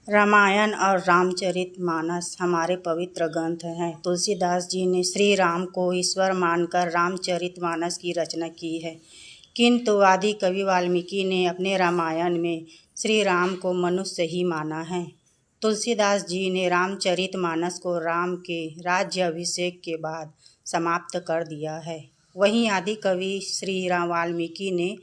रामायण और रामचरितमानस हमारे पवित्र ग्रंथ हैं। तुलसीदास जी ने श्री राम को ईश्वर मानकर रामचरितमानस की रचना की है, किंतु आदि कवि वाल्मीकि ने अपने रामायण में श्री राम को मनुष्य ही माना है। तुलसीदास जी ने रामचरितमानस को राम के राज्य अभिषेक के बाद समाप्त कर दिया है। वहीं आदि कवि श्री राम वाल्मीकि ने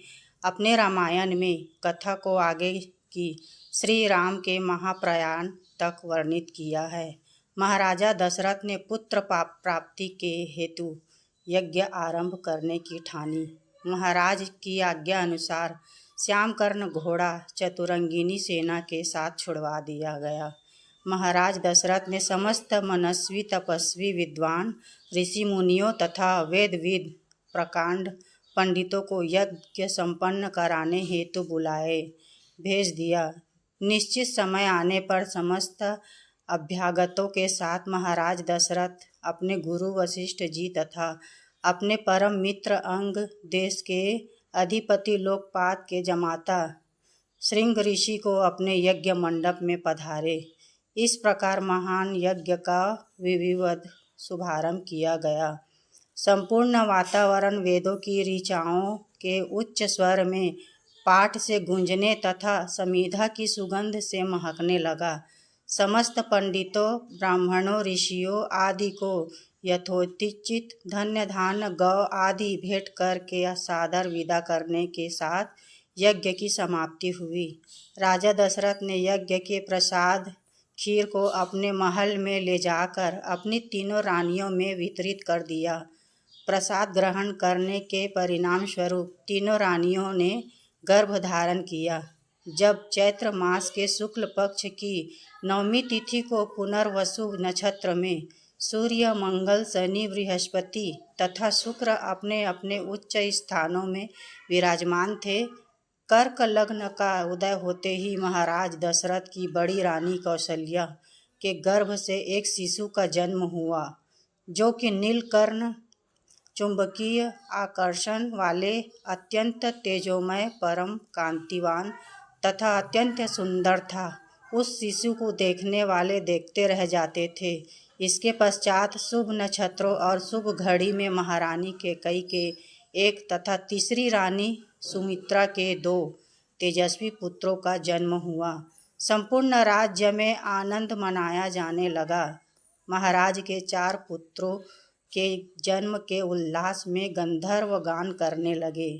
अपने रामायण में कथा को आगे की श्री राम के महाप्रयाण तक वर्णित किया है। महाराजा दशरथ ने पुत्र प्राप्ति के हेतु यज्ञ आरंभ करने की ठानी। महाराज की आज्ञा अनुसार श्यामकर्ण घोड़ा चतुरंगिनी सेना के साथ छुड़वा दिया गया। महाराज दशरथ ने समस्त मनस्वी तपस्वी विद्वान ऋषि मुनियों तथा वेदविद प्रकांड पंडितों को यज्ञ संपन्न कराने हेतु बुलाए भेज दिया। निश्चित समय आने पर समस्त अभ्यागतों के साथ महाराज दशरथ अपने गुरु वशिष्ठ जी तथा अपने परम मित्र अंग, देश के अधिपति लोकपात के जमाता श्रृंग ऋषि को अपने यज्ञ मंडप में पधारे। इस प्रकार महान यज्ञ का विधिवत शुभारंभ किया गया। संपूर्ण वातावरण वेदों की ऋचाओं के उच्च स्वर में पाठ से गूंजने तथा समीधा की सुगंध से महकने लगा। समस्त पंडितों, ब्राह्मणों, ऋषियों आदि को यथोचित धन्य धान्य गौ आदि भेंट करके सादर विदा करने के साथ यज्ञ की समाप्ति हुई। राजा दशरथ ने यज्ञ के प्रसाद खीर को अपने महल में ले जाकर अपनी तीनों रानियों में वितरित कर दिया। प्रसाद ग्रहण करने के परिणाम स्वरूप तीनों रानियों ने गर्भ धारण किया। जब चैत्र मास के शुक्ल पक्ष की नवमी तिथि को पुनर्वसु नक्षत्र में सूर्य, मंगल, शनि, बृहस्पति तथा शुक्र अपने अपने उच्च स्थानों में विराजमान थे, कर्क लग्न का उदय होते ही महाराज दशरथ की बड़ी रानी कौशल्या के गर्भ से एक शिशु का जन्म हुआ, जो कि नीलकर्ण, चुंबकीय आकर्षण वाले, अत्यंत तेजोमय, परम कांतिवान तथा अत्यंत सुंदर था। उस शिशु को देखने वाले देखते रह जाते थे। इसके पश्चात शुभ नक्षत्रों और शुभ घड़ी में महारानी कैकेयी के एक तथा तीसरी रानी सुमित्रा के 2 तेजस्वी पुत्रों का जन्म हुआ। संपूर्ण राज्य में आनंद मनाया जाने लगा। महाराज के 4 पुत्रों के जन्म के उल्लास में गंधर्व गान करने लगे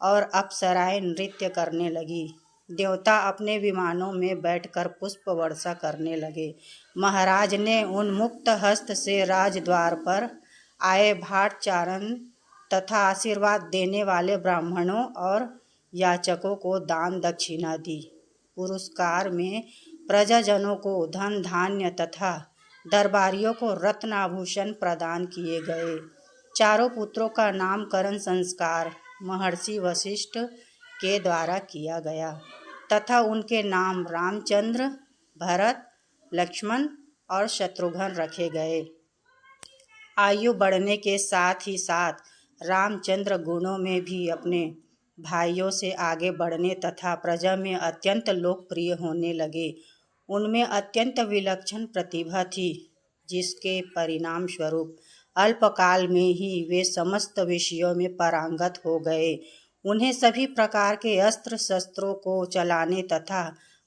और अप्सराएं नृत्य करने लगी। देवता अपने विमानों में बैठकर पुष्प वर्षा करने लगे। महाराज ने उन्मुक्त हस्त से राजद्वार पर आए भाटचारण तथा आशीर्वाद देने वाले ब्राह्मणों और याचकों को दान दक्षिणा दी। पुरस्कार में प्रजाजनों को धन धान्य तथा दरबारियों को रत्न आभूषण प्रदान किए गए। चारों पुत्रों का नामकरण संस्कार महर्षि वशिष्ठ के द्वारा किया गया तथा उनके नाम रामचंद्र, भरत, लक्ष्मण और शत्रुघ्न रखे गए। आयु बढ़ने के साथ ही साथ रामचंद्र गुणों में भी अपने भाइयों से आगे बढ़ने तथा प्रजा में अत्यंत लोकप्रिय होने लगे। उनमें अत्यंत विलक्षण प्रतिभा थी, जिसके परिणाम स्वरूप अल्पकाल में ही वे समस्त विषयों में पारंगत हो गए। उन्हें सभी प्रकार के अस्त्र शस्त्रों को चलाने तथा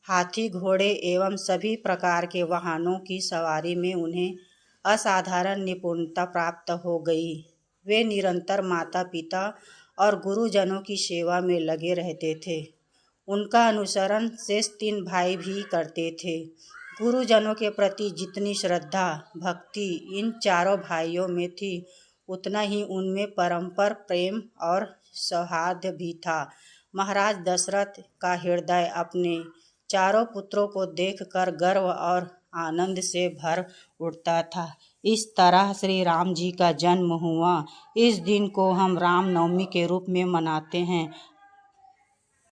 हाथी, घोड़े एवं सभी प्रकार के वाहनों की सवारी में उन्हें असाधारण निपुणता प्राप्त हो गई। वे निरंतर माता पिता और गुरुजनों की सेवा में लगे रहते थे। उनका अनुसरण शेष 3 भाई भी करते थे। गुरुजनों के प्रति जितनी श्रद्धा भक्ति इन चारों भाइयों में थी, उतना ही उनमें परस्पर प्रेम और सौहार्द भी था। महाराज दशरथ का हृदय अपने चारों पुत्रों को देखकर गर्व और आनंद से भर उठता था। इस तरह श्री राम जी का जन्म हुआ। इस दिन को हम रामनवमी के रूप में मनाते हैं।